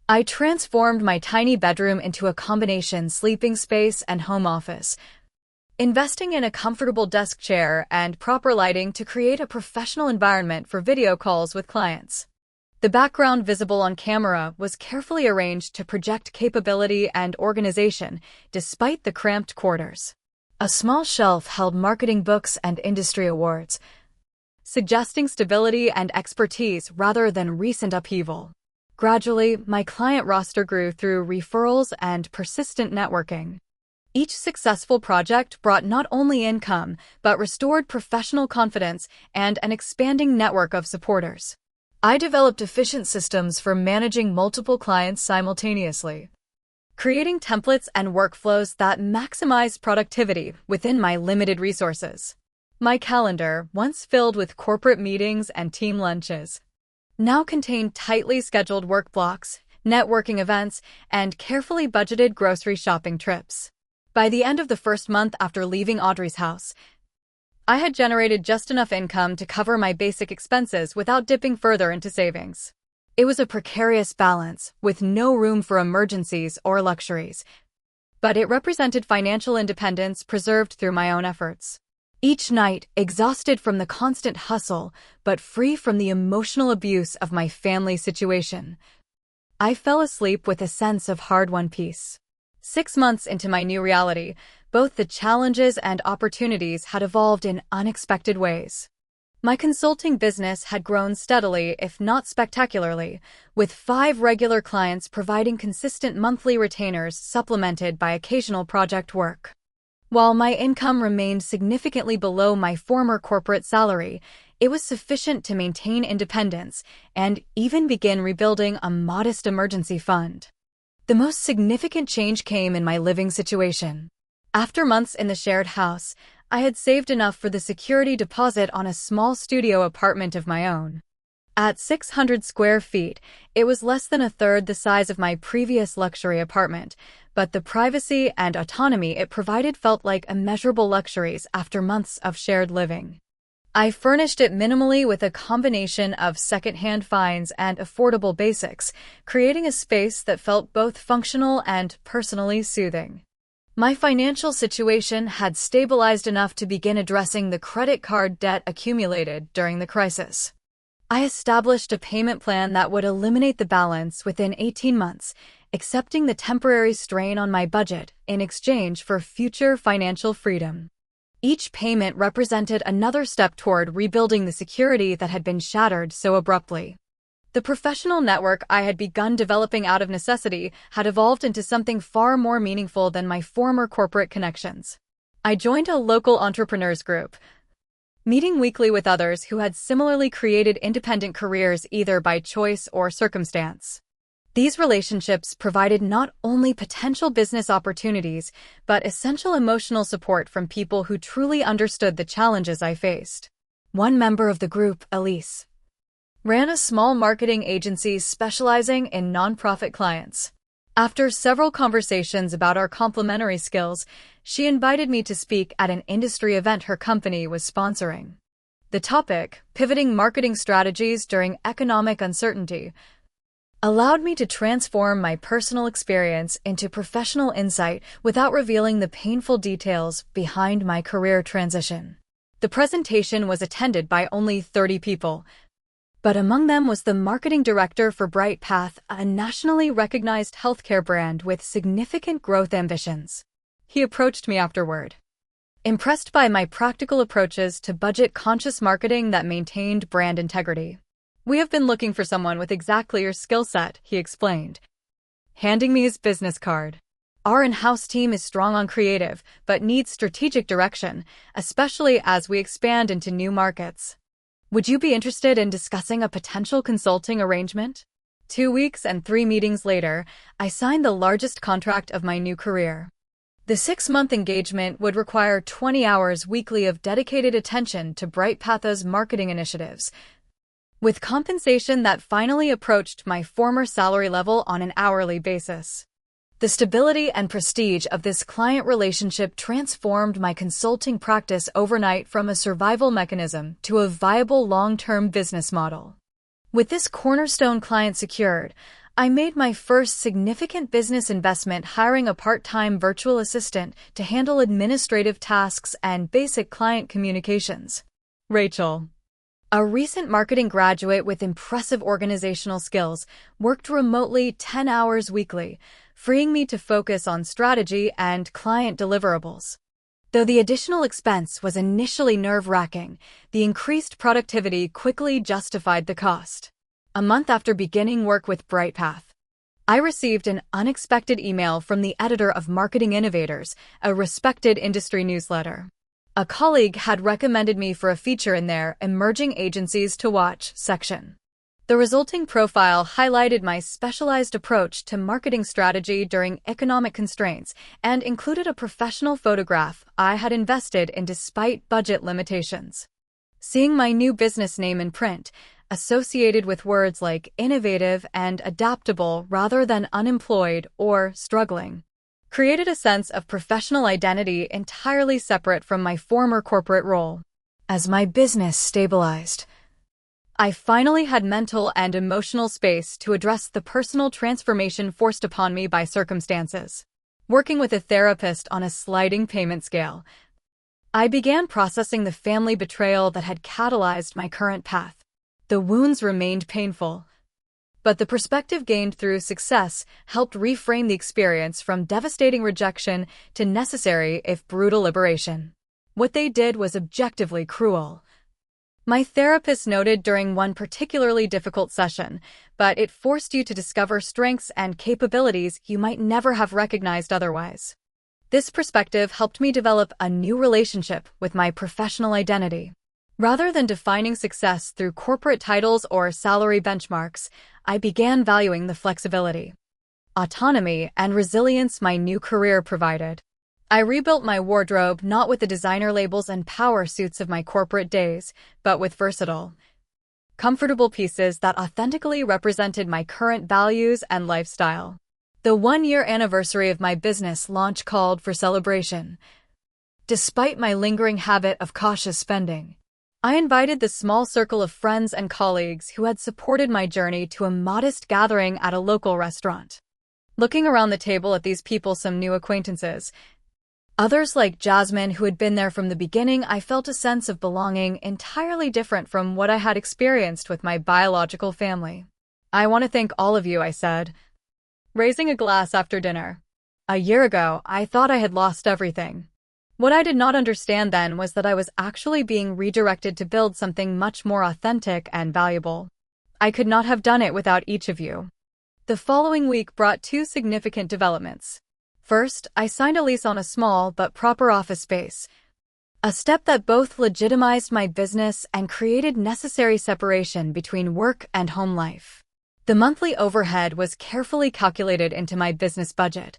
I transformed my tiny bedroom into a combination sleeping space and home office, investing in a comfortable desk chair and proper lighting to create a professional environment for video calls with clients. The background visible on camera was carefully arranged to project capability and organization, despite the cramped quarters. A small shelf held marketing books and industry awards, suggesting stability and expertise rather than recent upheaval. Gradually, my client roster grew through referrals and persistent networking. Each successful project brought not only income, but restored professional confidence and an expanding network of supporters. I developed efficient systems for managing multiple clients simultaneously, creating templates and workflows that maximized productivity within my limited resources. My calendar, once filled with corporate meetings and team lunches, now contained tightly scheduled work blocks, networking events, and carefully budgeted grocery shopping trips. By the end of the first month after leaving Audrey's house, I had generated just enough income to cover my basic expenses without dipping further into savings. It was a precarious balance, with no room for emergencies or luxuries, but it represented financial independence preserved through my own efforts. Each night, exhausted from the constant hustle, but free from the emotional abuse of my family situation, I fell asleep with a sense of hard-won peace. 6 months into my new reality, both the challenges and opportunities had evolved in unexpected ways. My consulting business had grown steadily, if not spectacularly, with 5 regular clients providing consistent monthly retainers supplemented by occasional project work. While my income remained significantly below my former corporate salary, it was sufficient to maintain independence and even begin rebuilding a modest emergency fund. The most significant change came in my living situation. After months in the shared house, I had saved enough for the security deposit on a small studio apartment of my own. At 600 square feet, it was less than a third the size of my previous luxury apartment, but the privacy and autonomy it provided felt like immeasurable luxuries after months of shared living. I furnished it minimally with a combination of secondhand finds and affordable basics, creating a space that felt both functional and personally soothing. My financial situation had stabilized enough to begin addressing the credit card debt accumulated during the crisis. I established a payment plan that would eliminate the balance within 18 months, accepting the temporary strain on my budget in exchange for future financial freedom. Each payment represented another step toward rebuilding the security that had been shattered so abruptly. The professional network I had begun developing out of necessity had evolved into something far more meaningful than my former corporate connections. I joined a local entrepreneurs group, meeting weekly with others who had similarly created independent careers either by choice or circumstance. These relationships provided not only potential business opportunities, but essential emotional support from people who truly understood the challenges I faced. One member of the group, Elise, ran a small marketing agency specializing in nonprofit clients. After several conversations about our complementary skills, she invited me to speak at an industry event her company was sponsoring. The topic, pivoting marketing strategies during economic uncertainty, allowed me to transform my personal experience into professional insight without revealing the painful details behind my career transition. The presentation was attended by only 30 people, but among them was the marketing director for Bright Path, a nationally recognized healthcare brand with significant growth ambitions. He approached me afterward, impressed by my practical approaches to budget-conscious marketing that maintained brand integrity. "We have been looking for someone with exactly your skill set," he explained, handing me his business card. "Our in-house team is strong on creative, but needs strategic direction, especially as we expand into new markets. Would you be interested in discussing a potential consulting arrangement?" 2 weeks and 3 meetings later, I signed the largest contract of my new career. The 6-month engagement would require 20 hours weekly of dedicated attention to Bright Path's marketing initiatives, with compensation that finally approached my former salary level on an hourly basis. The stability and prestige of this client relationship transformed my consulting practice overnight from a survival mechanism to a viable long-term business model. With this cornerstone client secured, I made my first significant business investment hiring a part-time virtual assistant to handle administrative tasks and basic client communications. Rachel, a recent marketing graduate with impressive organizational skills, worked remotely 10 hours weekly, freeing me to focus on strategy and client deliverables. Though the additional expense was initially nerve-wracking, the increased productivity quickly justified the cost. A month after beginning work with Bright Path, I received an unexpected email from the editor of Marketing Innovators, a respected industry newsletter. A colleague had recommended me for a feature in their Emerging Agencies to Watch section. The resulting profile highlighted my specialized approach to marketing strategy during economic constraints and included a professional photograph I had invested in despite budget limitations. Seeing my new business name in print, associated with words like innovative and adaptable rather than unemployed or struggling, created a sense of professional identity entirely separate from my former corporate role. As my business stabilized, I finally had mental and emotional space to address the personal transformation forced upon me by circumstances. Working with a therapist on a sliding payment scale, I began processing the family betrayal that had catalyzed my current path. The wounds remained painful, but the perspective gained through success helped reframe the experience from devastating rejection to necessary, if brutal, liberation. What they did was objectively cruel, my therapist noted during one particularly difficult session, but it forced you to discover strengths and capabilities you might never have recognized otherwise. This perspective helped me develop a new relationship with my professional identity. Rather than defining success through corporate titles or salary benchmarks, I began valuing the flexibility, autonomy, and resilience my new career provided. I rebuilt my wardrobe not with the designer labels and power suits of my corporate days, but with versatile, comfortable pieces that authentically represented my current values and lifestyle. The 1-year anniversary of my business launch called for celebration. Despite my lingering habit of cautious spending, I invited the small circle of friends and colleagues who had supported my journey to a modest gathering at a local restaurant. Looking around the table at these people, some new acquaintances, others like Jasmine who had been there from the beginning, I felt a sense of belonging entirely different from what I had experienced with my biological family. "I want to thank all of you," I said, raising a glass after dinner. "A year ago, I thought I had lost everything. What I did not understand then was that I was actually being redirected to build something much more authentic and valuable. I could not have done it without each of you." The following week brought 2 significant developments. First, I signed a lease on a small but proper office space, a step that both legitimized my business and created necessary separation between work and home life. The monthly overhead was carefully calculated into my business budget,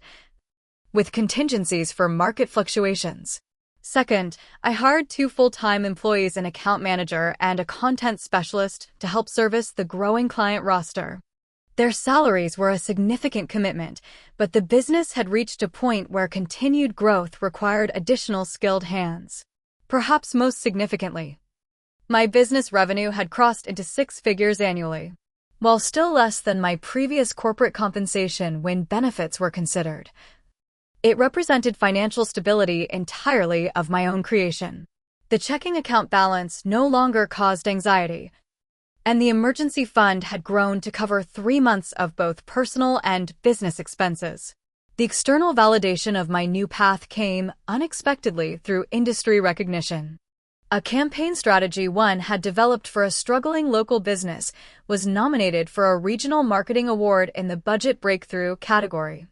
with contingencies for market fluctuations. Second, I hired 2 full-time employees, an account manager and a content specialist, to help service the growing client roster. Their salaries were a significant commitment, but the business had reached a point where continued growth required additional skilled hands. Perhaps most significantly, my business revenue had crossed into 6 figures annually. While still less than my previous corporate compensation when benefits were considered, it represented financial stability entirely of my own creation. The checking account balance no longer caused anxiety, and the emergency fund had grown to cover 3 months of both personal and business expenses. The external validation of my new path came unexpectedly through industry recognition. A campaign strategy one had developed for a struggling local business was nominated for a regional marketing award in the budget breakthrough category.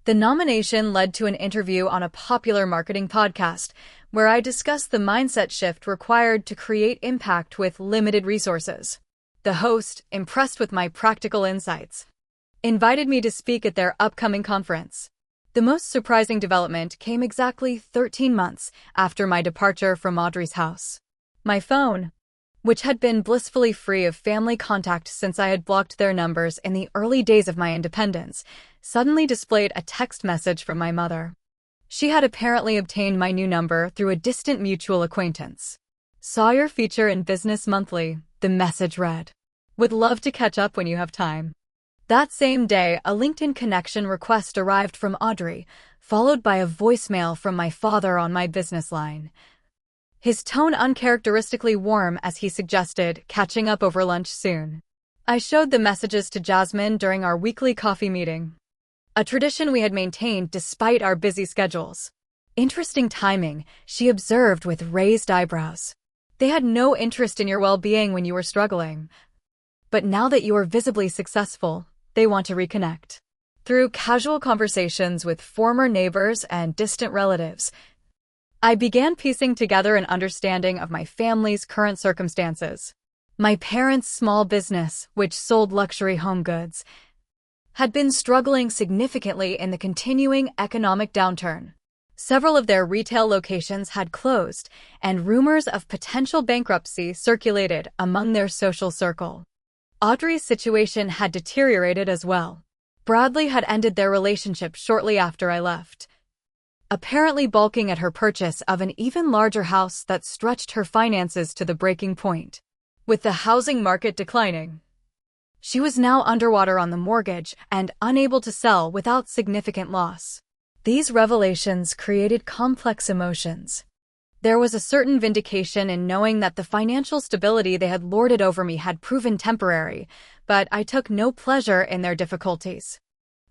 The nomination led to an interview on a popular marketing podcast, where I discussed the mindset shift required to create impact with limited resources. The host, impressed with my practical insights, invited me to speak at their upcoming conference. The most surprising development came exactly 13 months after my departure from Audrey's house. My phone, which had been blissfully free of family contact since I had blocked their numbers in the early days of my independence, suddenly displayed a text message from my mother. She had apparently obtained my new number through a distant mutual acquaintance. "Saw your feature in Business Monthly," the message read. "Would love to catch up when you have time." That same day, a LinkedIn connection request arrived from Audrey, followed by a voicemail from my father on my business line. His tone uncharacteristically warm as he suggested catching up over lunch soon. I showed the messages to Jasmine during our weekly coffee meeting, a tradition we had maintained despite our busy schedules. "Interesting timing," she observed with raised eyebrows. "They had no interest in your well-being when you were struggling. But now that you are visibly successful, they want to reconnect." Through casual conversations with former neighbors and distant relatives, I began piecing together an understanding of my family's current circumstances. My parents' small business, which sold luxury home goods, had been struggling significantly in the continuing economic downturn. Several of their retail locations had closed, and rumors of potential bankruptcy circulated among their social circle. Audrey's situation had deteriorated as well. Bradley had ended their relationship shortly after I left, apparently balking at her purchase of an even larger house that stretched her finances to the breaking point. With the housing market declining, she was now underwater on the mortgage and unable to sell without significant loss. These revelations created complex emotions. There was a certain vindication in knowing that the financial stability they had lorded over me had proven temporary, but I took no pleasure in their difficulties.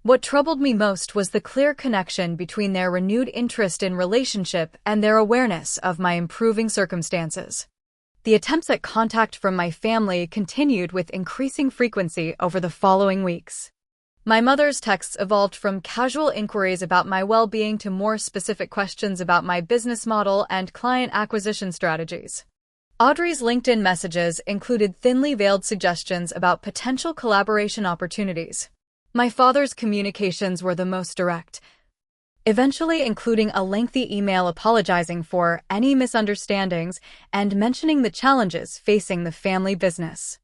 What troubled me most was the clear connection between their renewed interest in relationship and their awareness of my improving circumstances. The attempts at contact from my family continued with increasing frequency over the following weeks. My mother's texts evolved from casual inquiries about my well-being to more specific questions about my business model and client acquisition strategies. Audrey's LinkedIn messages included thinly veiled suggestions about potential collaboration opportunities. My father's communications were the most direct, eventually including a lengthy email apologizing for any misunderstandings and mentioning the challenges facing the family business.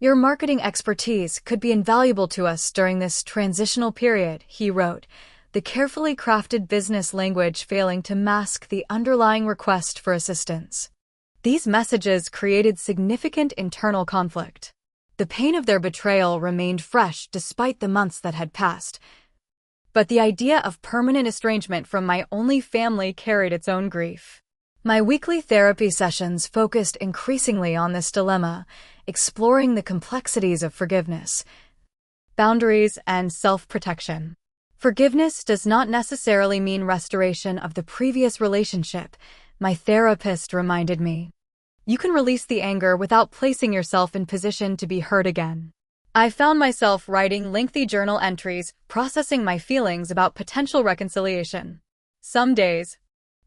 "Your marketing expertise could be invaluable to us during this transitional period," he wrote, the carefully crafted business language failing to mask the underlying request for assistance. These messages created significant internal conflict. The pain of their betrayal remained fresh despite the months that had passed, but the idea of permanent estrangement from my only family carried its own grief. My weekly therapy sessions focused increasingly on this dilemma, exploring the complexities of forgiveness, boundaries, and self-protection. Forgiveness does not necessarily mean restoration of the previous relationship, my therapist reminded me. You can release the anger without placing yourself in position to be hurt again. I found myself writing lengthy journal entries, processing my feelings about potential reconciliation. Some days,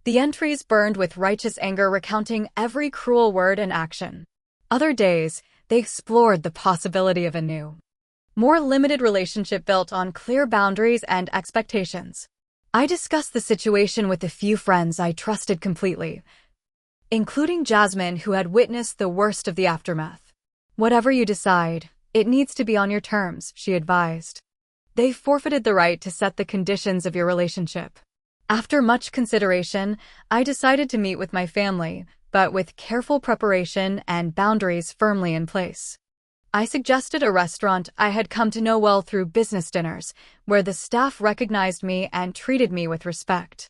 the entries burned with righteous anger, recounting every cruel word and action. Other days, they explored the possibility of a new More limited relationship built on clear boundaries and expectations. I discussed the situation with a few friends I trusted completely, including Jasmine, who had witnessed the worst of the aftermath. Whatever you decide, it needs to be on your terms, she advised. They forfeited the right to set the conditions of your relationship. After much consideration, I decided to meet with my family, but with careful preparation and boundaries firmly in place. I suggested a restaurant I had come to know well through business dinners, where the staff recognized me and treated me with respect.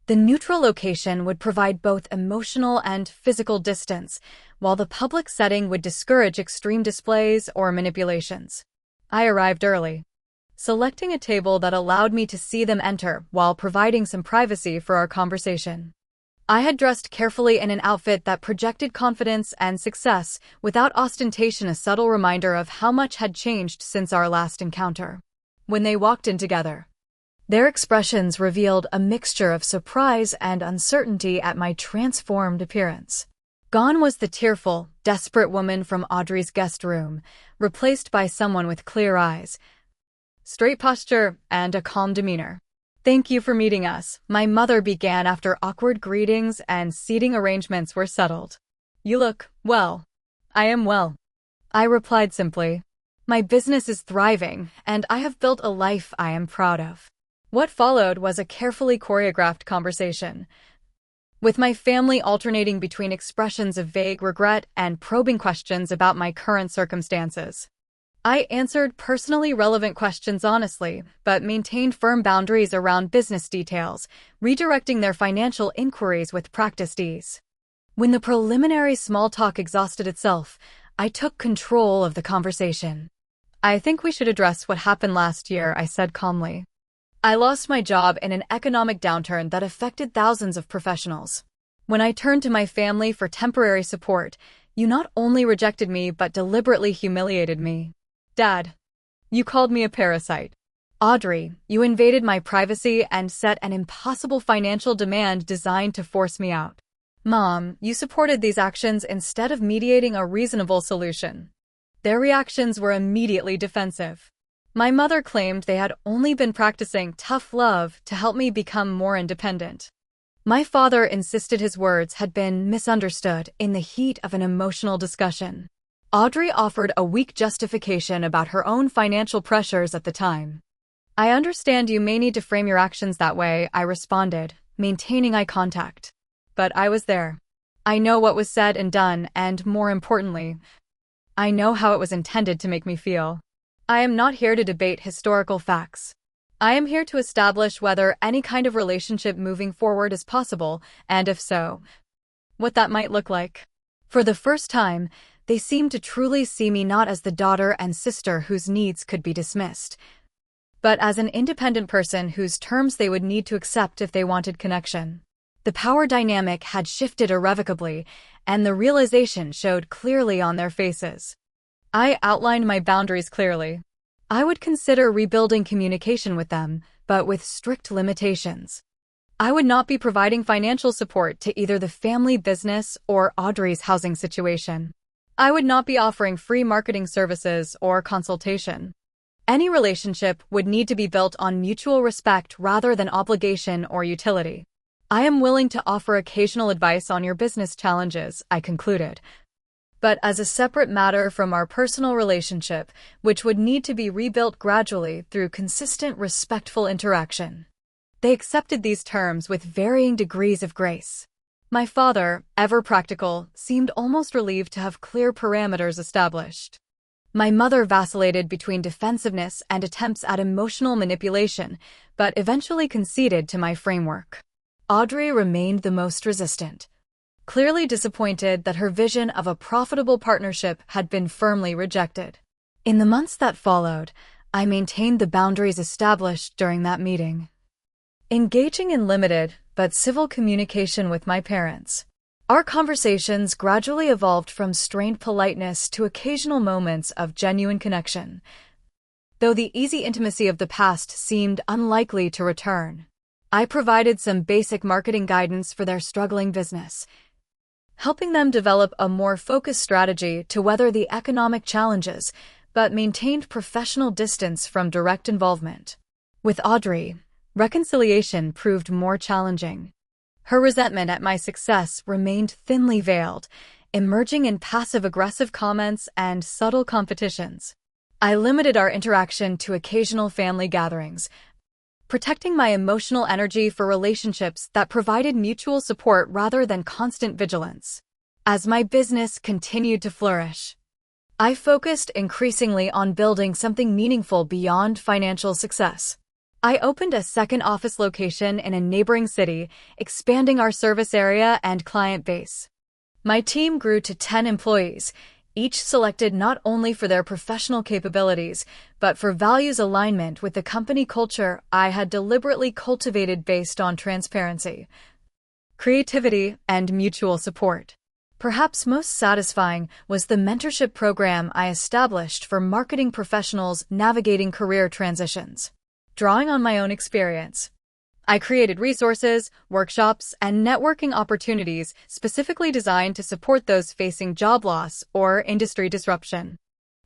The neutral location would provide both emotional and physical distance, while the public setting would discourage extreme displays or manipulations. I arrived early, selecting a table that allowed me to see them enter while providing some privacy for our conversation. I had dressed carefully in an outfit that projected confidence and success, without ostentation, a subtle reminder of how much had changed since our last encounter. When they walked in together, their expressions revealed a mixture of surprise and uncertainty at my transformed appearance. Gone was the tearful, desperate woman from Audrey's guest room, replaced by someone with clear eyes, straight posture, and a calm demeanor. "Thank you for meeting us," my mother began after awkward greetings and seating arrangements were settled. "You look well." "I am well," I replied simply. "My business is thriving, and I have built a life I am proud of." What followed was a carefully choreographed conversation, with my family alternating between expressions of vague regret and probing questions about my current circumstances. I answered personally relevant questions honestly, but maintained firm boundaries around business details, redirecting their financial inquiries with practiced ease. When the preliminary small talk exhausted itself, I took control of the conversation. "I think we should address what happened last year," I said calmly. "I lost my job in an economic downturn that affected thousands of professionals. When I turned to my family for temporary support, you not only rejected me but deliberately humiliated me. Dad, you called me a parasite. Audrey, you invaded my privacy and set an impossible financial demand designed to force me out. Mom, you supported these actions instead of mediating a reasonable solution." Their reactions were immediately defensive. My mother claimed they had only been practicing tough love to help me become more independent. My father insisted his words had been misunderstood in the heat of an emotional discussion. Audrey offered a weak justification about her own financial pressures at the time. "I understand you may need to frame your actions that way," I responded, maintaining eye contact. "But I was there. I know what was said and done, and more importantly, I know how it was intended to make me feel. I am not here to debate historical facts. I am here to establish whether any kind of relationship moving forward is possible, and if so, what that might look like." For the first time, they seemed to truly see me not as the daughter and sister whose needs could be dismissed, but as an independent person whose terms they would need to accept if they wanted connection. The power dynamic had shifted irrevocably, and the realization showed clearly on their faces. I outlined my boundaries clearly. I would consider rebuilding communication with them, but with strict limitations. I would not be providing financial support to either the family business or Audrey's housing situation. I would not be offering free marketing services or consultation. Any relationship would need to be built on mutual respect rather than obligation or utility. I am willing to offer occasional advice on your business challenges, I concluded, but as a separate matter from our personal relationship, which would need to be rebuilt gradually through consistent, respectful interaction. They accepted these terms with varying degrees of grace. My father, ever practical, seemed almost relieved to have clear parameters established. My mother vacillated between defensiveness and attempts at emotional manipulation, but eventually conceded to my framework. Audrey remained the most resistant, clearly disappointed that her vision of a profitable partnership had been firmly rejected. In the months that followed, I maintained the boundaries established during that meeting, engaging in limited but civil communication with my parents. Our conversations gradually evolved from strained politeness to occasional moments of genuine connection, though the easy intimacy of the past seemed unlikely to return. I provided some basic marketing guidance for their struggling business, helping them develop a more focused strategy to weather the economic challenges, but maintained professional distance from direct involvement. With Audrey, reconciliation proved more challenging. Her resentment at my success remained thinly veiled, emerging in passive-aggressive comments and subtle competitions. I limited our interaction to occasional family gatherings, protecting my emotional energy for relationships that provided mutual support rather than constant vigilance. As my business continued to flourish, I focused increasingly on building something meaningful beyond financial success. I opened a second office location in a neighboring city, expanding our service area and client base. My team grew to 10 employees, each selected not only for their professional capabilities, but for values alignment with the company culture I had deliberately cultivated based on transparency, creativity, and mutual support. Perhaps most satisfying was the mentorship program I established for marketing professionals navigating career transitions. Drawing on my own experience, I created resources, workshops, and networking opportunities specifically designed to support those facing job loss or industry disruption.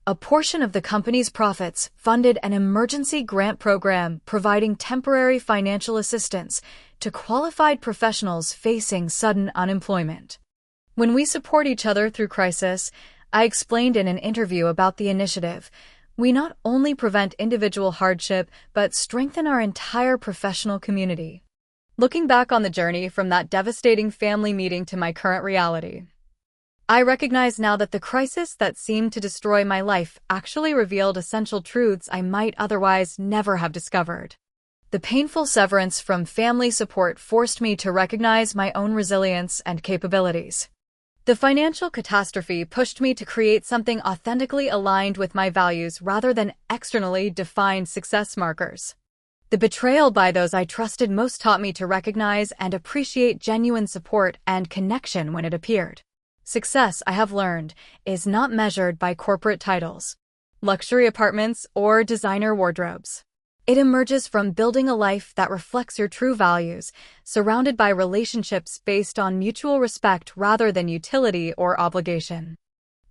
A portion of the company's profits funded an emergency grant program providing temporary financial assistance to qualified professionals facing sudden unemployment. When we support each other through crisis, I explained in an interview about the initiative, we not only prevent individual hardship, but strengthen our entire professional community. Looking back on the journey from that devastating family meeting to my current reality, I recognize now that the crisis that seemed to destroy my life actually revealed essential truths I might otherwise never have discovered. The painful severance from family support forced me to recognize my own resilience and capabilities. The financial catastrophe pushed me to create something authentically aligned with my values rather than externally defined success markers. The betrayal by those I trusted most taught me to recognize and appreciate genuine support and connection when it appeared. Success, I have learned, is not measured by corporate titles, luxury apartments, or designer wardrobes. It emerges from building a life that reflects your true values, surrounded by relationships based on mutual respect rather than utility or obligation.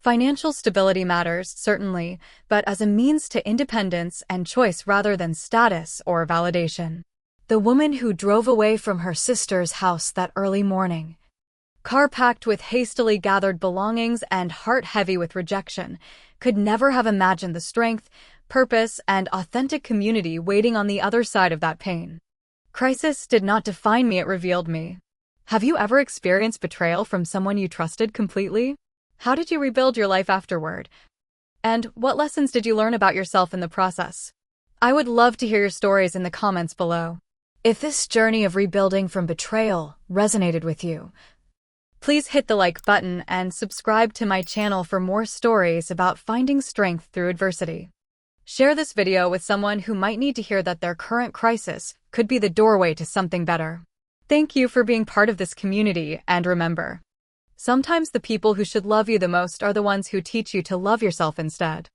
Financial stability matters, certainly, but as a means to independence and choice rather than status or validation. The woman who drove away from her sister's house that early morning, car packed with hastily gathered belongings and heart heavy with rejection, could never have imagined the strength, purpose, and authentic community waiting on the other side of that pain. Crisis did not define me, it revealed me. Have you ever experienced betrayal from someone you trusted completely? How did you rebuild your life afterward? And what lessons did you learn about yourself in the process? I would love to hear your stories in the comments below. If this journey of rebuilding from betrayal resonated with you, please hit the like button and subscribe to my channel for more stories about finding strength through adversity. Share this video with someone who might need to hear that their current crisis could be the doorway to something better. Thank you for being part of this community, and remember, sometimes the people who should love you the most are the ones who teach you to love yourself instead.